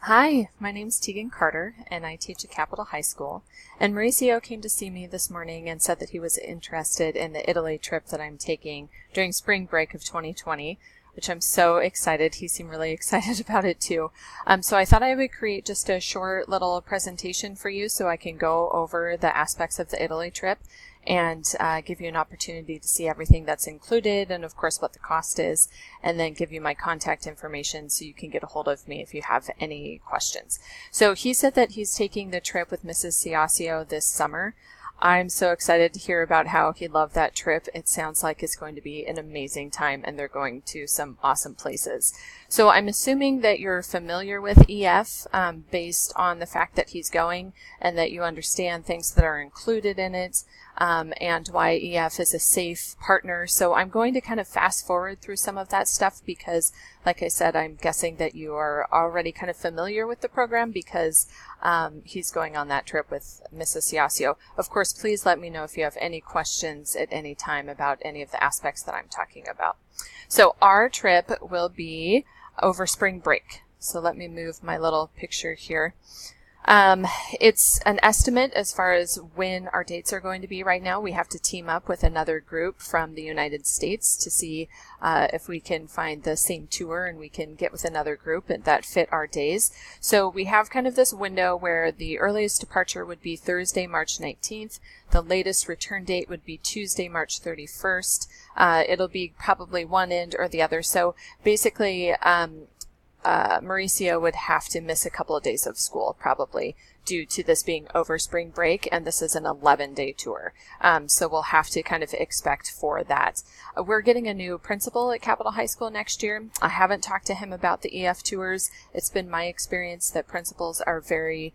Hi, my name's Tegan Carter, and I teach at Capitol High School. And Mauricio came to see me this morning and said that he was interested in the Italy trip that I'm taking during spring break of 2020, which I'm so excited. He seemed really excited about it too. So I thought I would create just a short little presentation for you so I can go over the aspects of the Italy trip and give you an opportunity to see everything that's included and of course what the cost is, and then give you my contact information so you can get a hold of me if you have any questions. So he said that he's taking the trip with Mrs. Ciascio this summer. I'm so excited to hear about how he loved that trip. It sounds like it's going to be an amazing time and they're going to some awesome places. So I'm assuming that you're familiar with EF based on the fact that he's going and that you understand things that are included in it. And why EF is a safe partner. So I'm going to kind of fast forward through some of that stuff because, like I said, I'm guessing that you are already kind of familiar with the program because he's going on that trip with Mrs. Ciascio. Of course, please let me know if you have any questions at any time about any of the aspects that I'm talking about. So our trip will be over spring break. So let me move my little picture here. It's an estimate as far as when our dates are going to be right now. We have to team up with another group from the United States to see if we can find the same tour and we can get with another group that fit our days. So we have kind of this window where the earliest departure would be Thursday, March 19th. The latest return date would be Tuesday, March 31st. It'll be probably one end or the other. So basically, Mauricio would have to miss a couple of days of school probably due to this being over spring break, and this is an 11-day tour. So we'll have to kind of expect for that. We're getting a new principal at Capitol High School next year. I haven't talked to him about the EF tours. It's been my experience that principals are very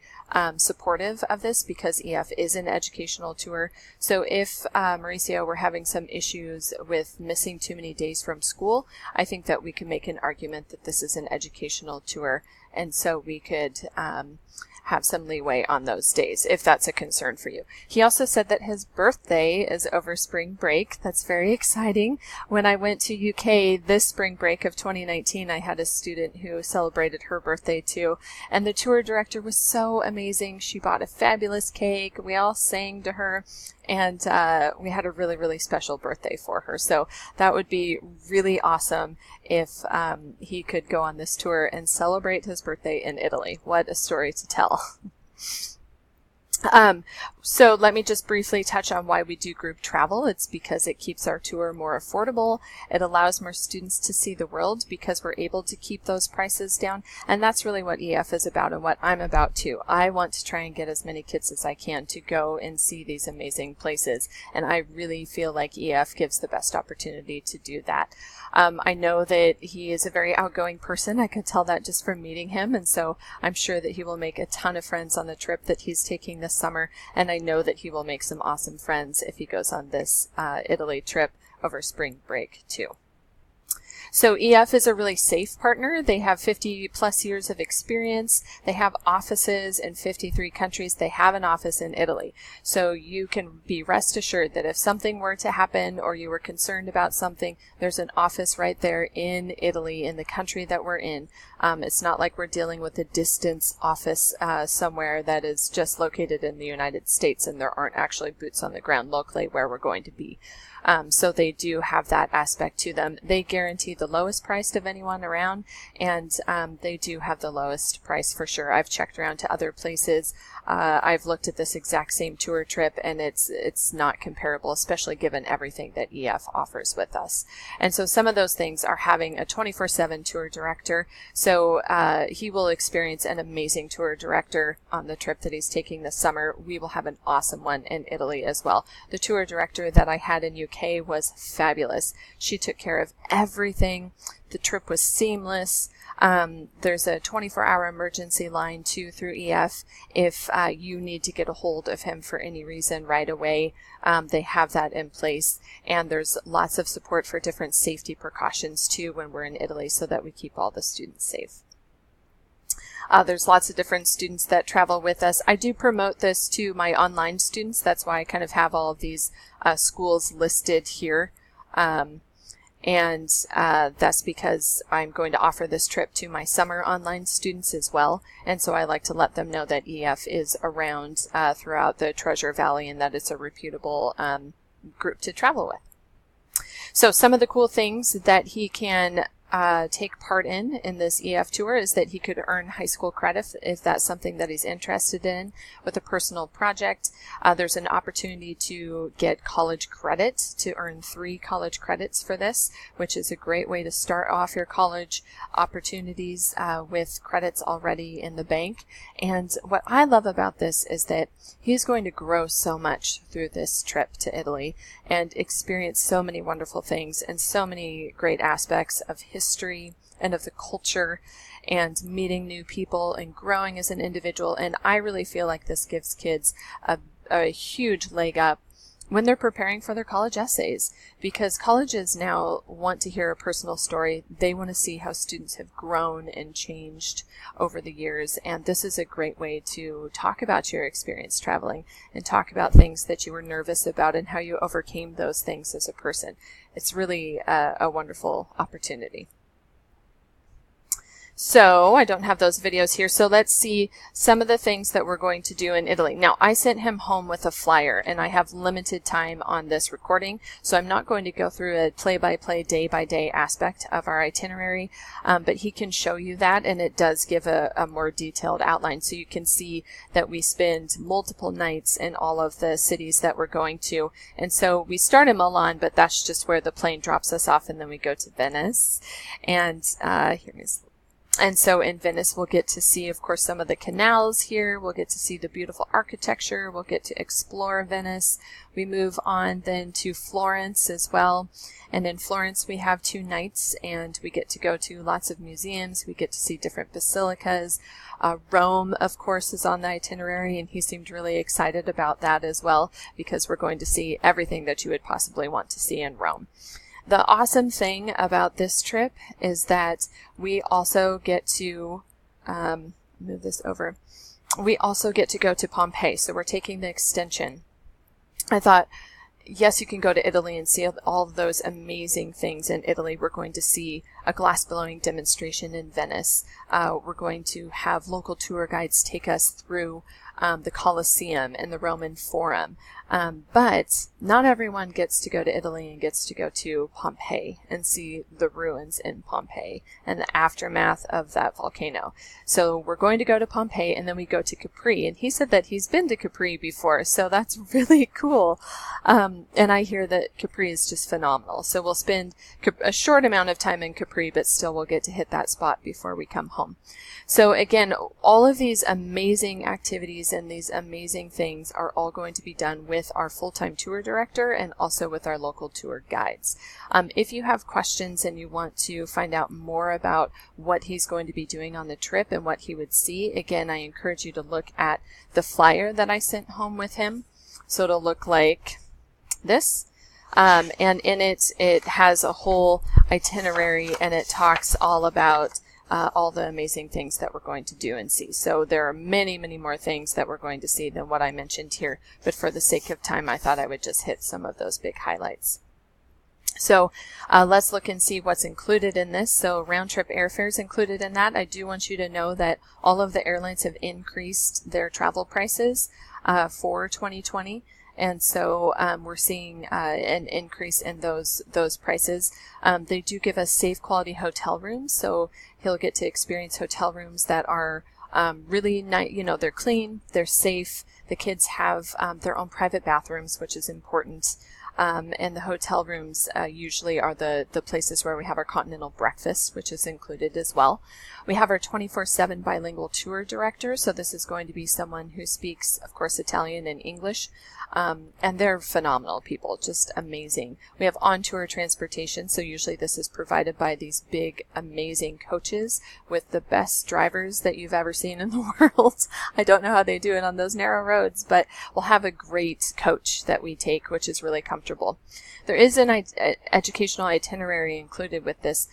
supportive of this because EF is an educational tour. So if Mauricio were having some issues with missing too many days from school, I think that we can make an argument that this is an educational tour, and so we could have some leeway on those days if that's a concern for you. He also said that his birthday is over spring break. That's very exciting. When I went to UK this spring break of 2019, I had a student who celebrated her birthday too, and the tour director was so amazing. She bought a fabulous cake. We all sang to her, and we had a really, really special birthday for her. So that would be really awesome if he could go on this tour and celebrate his birthday in Italy. What a story to tell. So let me just briefly touch on why we do group travel. It's because it keeps our tour more affordable. It allows more students to see the world because we're able to keep those prices down. And that's really what EF is about and what I'm about too. I want to try and get as many kids as I can to go and see these amazing places. And I really feel like EF gives the best opportunity to do that. I know that he is a very outgoing person. I could tell that just from meeting him. And so I'm sure that he will make a ton of friends on the trip that he's taking this summer. And I know that he will make some awesome friends if he goes on this Italy trip over spring break too. So EF is a really safe partner. They have 50 plus years of experience. They have offices in 53 countries. They have an office in Italy. So you can be rest assured that if something were to happen or you were concerned about something, there's an office right there in Italy, in the country that we're in. It's not like we're dealing with a distance office somewhere that is just located in the United States and there aren't actually boots on the ground locally where we're going to be. So they do have that aspect to them. They guarantee the lowest price of anyone around, and they do have the lowest price for sure. I've checked around to other places. I've looked at this exact same tour trip, and it's not comparable, especially given everything that EF offers with us. And so some of those things are having a 24/7 tour director. So he will experience an amazing tour director on the trip that he's taking this summer. We will have an awesome one in Italy as well. The tour director that I had in UK was fabulous. She took care of everything. The trip was seamless. There's a 24-hour emergency line too through EF if you need to get a hold of him for any reason right away. They have that in place, and there's lots of support for different safety precautions too when we're in Italy so that we keep all the students safe. There's lots of different students that travel with us. I do promote this to my online students. That's why I kind of have all of these schools listed here. And that's because I'm going to offer this trip to my summer online students as well. And so I like to let them know that EF is around throughout the Treasure Valley and that it's a reputable group to travel with. So some of the cool things that he can take part in this EF tour is that he could earn high school credit if that's something that he's interested in with a personal project. There's an opportunity to get college credit, to earn 3 college credits for this, which is a great way to start off your college opportunities with credits already in the bank. And what I love about this is that he's going to grow so much through this trip to Italy and experience so many wonderful things and so many great aspects of history and of the culture and meeting new people and growing as an individual. And I really feel like this gives kids a huge leg up when they're preparing for their college essays, because colleges now want to hear a personal story. They want to see how students have grown and changed over the years. And this is a great way to talk about your experience traveling and talk about things that you were nervous about and how you overcame those things as a person. It's really a wonderful opportunity. So I don't have those videos here. So let's see some of the things that we're going to do in Italy. Now, I sent him home with a flyer, and I have limited time on this recording, so I'm not going to go through a play-by-play, day-by-day aspect of our itinerary, but he can show you that, and it does give a more detailed outline. So you can see that we spend multiple nights in all of the cities that we're going to. And so we start in Milan, but that's just where the plane drops us off, and then we go to Venice. And And so in Venice, we'll get to see, of course, some of the canals here. We'll get to see the beautiful architecture. We'll get to explore Venice. We move on then to Florence as well. And in Florence, we have 2 nights, and we get to go to lots of museums. We get to see different basilicas. Rome, of course, is on the itinerary, and he seemed really excited about that as well, because we're going to see everything that you would possibly want to see in Rome. The awesome thing about this trip is that we also get to, move this over, we also get to go to Pompeii. So we're taking the extension. I thought, yes, you can go to Italy and see all of those amazing things in Italy. We're going to see a glass-blowing demonstration in Venice. We're going to have local tour guides take us through the Colosseum and the Roman Forum. But not everyone gets to go to Italy and gets to go to Pompeii and see the ruins in Pompeii and the aftermath of that volcano. So we're going to go to Pompeii, and then we go to Capri. And he said that he's been to Capri before, so that's really cool. And I hear that Capri is just phenomenal. So we'll spend a short amount of time in Capri, but still we'll get to hit that spot before we come home. So again, all of these amazing activities and these amazing things are all going to be done with our full-time tour director and also with our local tour guides. If you have questions and you want to find out more about what he's going to be doing on the trip and what he would see, again, I encourage you to look at the flyer that I sent home with him. So it'll look like this. And in it, it has a whole itinerary, and it talks all about all the amazing things that we're going to do and see. So there are many, many more things that we're going to see than what I mentioned here. But for the sake of time, I thought I would just hit some of those big highlights. So let's look and see what's included in this. So round-trip airfare is included in that. I do want you to know that all of the airlines have increased their travel prices for 2020. And so we're seeing an increase in those prices. They do give us safe quality hotel rooms, so he'll get to experience hotel rooms that are really nice. You know, they're clean, they're safe. The kids have their own private bathrooms, which is important. And the hotel rooms usually are the places where we have our continental breakfast, which is included as well. We have our 24/7 bilingual tour director, so this is going to be someone who speaks, of course, Italian and English. And they're phenomenal people, just amazing. We have on-tour transportation, so usually this is provided by these big, amazing coaches with the best drivers that you've ever seen in the world. I don't know how they do it on those narrow roads, but we'll have a great coach that we take, which is really comfortable. comfortable. There is an educational itinerary included with this,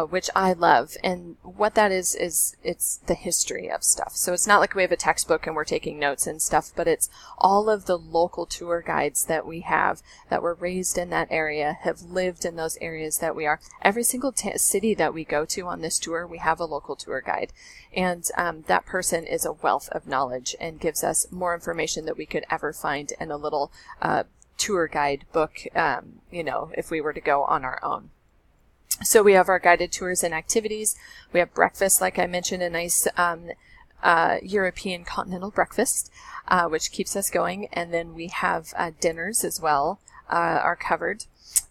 which I love. And what that is it's the history of stuff. So it's not like we have a textbook and we're taking notes and stuff, but it's all of the local tour guides that we have that were raised in that area, have lived in those areas that we are. Every single city that we go to on this tour, we have a local tour guide. And that person is a wealth of knowledge and gives us more information that we could ever find in a little tour guide book, if we were to go on our own. So we have our guided tours and activities. We have breakfast, like I mentioned, a nice European continental breakfast, which keeps us going. And then we have dinners as well, are covered.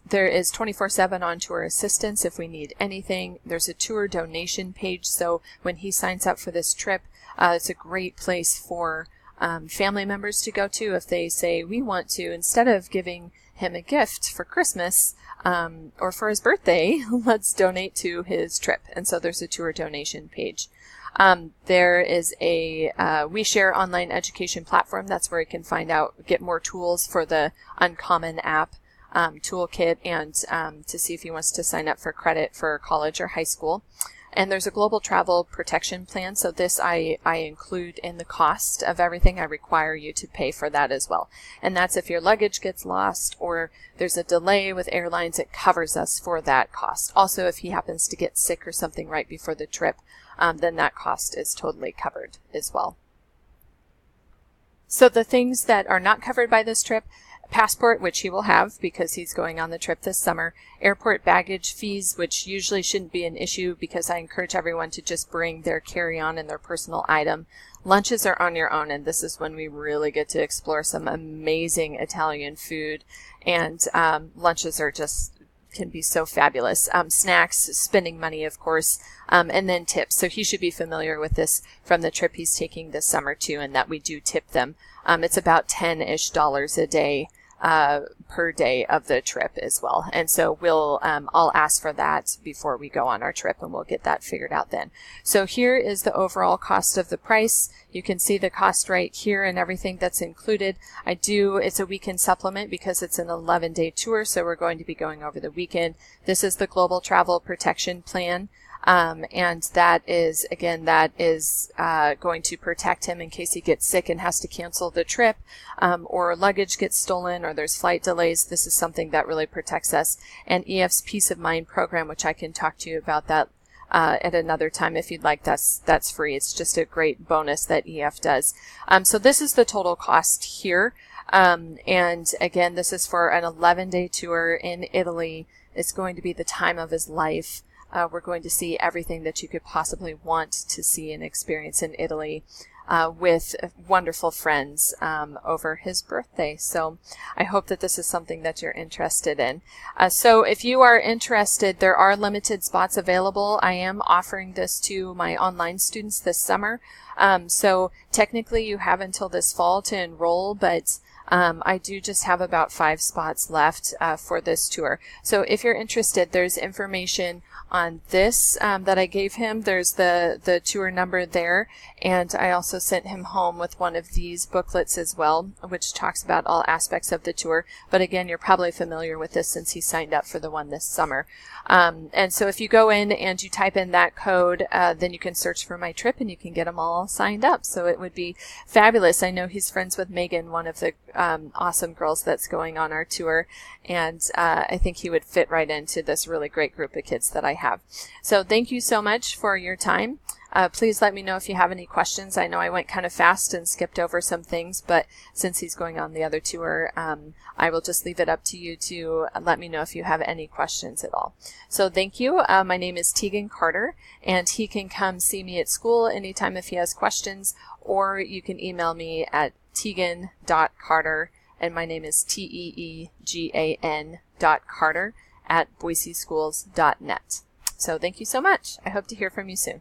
There is 24/7 on-tour assistance if we need anything. There's a tour donation page, so when he signs up for this trip, it's a great place for family members to go to if they say, we want to, instead of giving him a gift for Christmas or for his birthday, let's donate to his trip. And so there's a tour donation page. There is a We Share online education platform. That's where you can get more tools for the Uncommon app toolkit, and to see if he wants to sign up for credit for college or high school. And there's a global travel protection plan. So this I include in the cost of everything. I require you to pay for that as well. And that's if your luggage gets lost or there's a delay with airlines, it covers us for that cost. Also, if he happens to get sick or something right before the trip, then that cost is totally covered as well. So the things that are not covered by this trip: passport, which he will have because he's going on the trip this summer; airport baggage fees, which usually shouldn't be an issue because I encourage everyone to just bring their carry-on and their personal item. Lunches are on your own, and this is when we really get to explore some amazing Italian food, and lunches can be so fabulous. Snacks, spending money, of course, and then tips. So he should be familiar with this from the trip he's taking this summer too, and that we do tip them. It's about $10-ish a day per day of the trip as well. And so I'll ask for that before we go on our trip, and we'll get that figured out then. So here is the overall cost of the price. You can see the cost right here and everything that's included. It's a weekend supplement because it's an 11-day tour, so we're going to be going over the weekend. This is the global travel protection plan. And that is going to protect him in case he gets sick and has to cancel the trip, or luggage gets stolen, or there's flight delays. This is something that really protects us. And EF's Peace of Mind program, which I can talk to you about that at another time if you'd like. That's free. It's just a great bonus that EF does. So this is the total cost here. And again, this is for an 11-day tour in Italy. It's going to be the time of his life. We're going to see everything that you could possibly want to see and experience in Italy with wonderful friends over his birthday. So I hope that this is something that you're interested in. So if you are interested, there are limited spots available. I am offering this to my online students this summer. So technically you have until this fall to enroll, but I do just have about 5 spots left for this tour. So if you're interested, there's information on this that I gave him. There's the tour number there, and I also sent him home with one of these booklets as well, which talks about all aspects of the tour. But again, you're probably familiar with this since he signed up for the one this summer. And so if you go in and you type in that code, then you can search for my trip and you can get them all signed up. So it would be fabulous. I know he's friends with Megan, one of the awesome girls that's going on our tour, and I think he would fit right into this really great group of kids that I have. So thank you so much for your time. Please let me know if you have any questions. I know I went kind of fast and skipped over some things, but since he's going on the other tour, I will just leave it up to you to let me know if you have any questions at all. So thank you. My name is Tegan Carter, and he can come see me at school anytime if he has questions, or you can email me at tegan.carter, and my name is TEEGAN.Carter @boiseschools.net. So thank you so much. I hope to hear from you soon.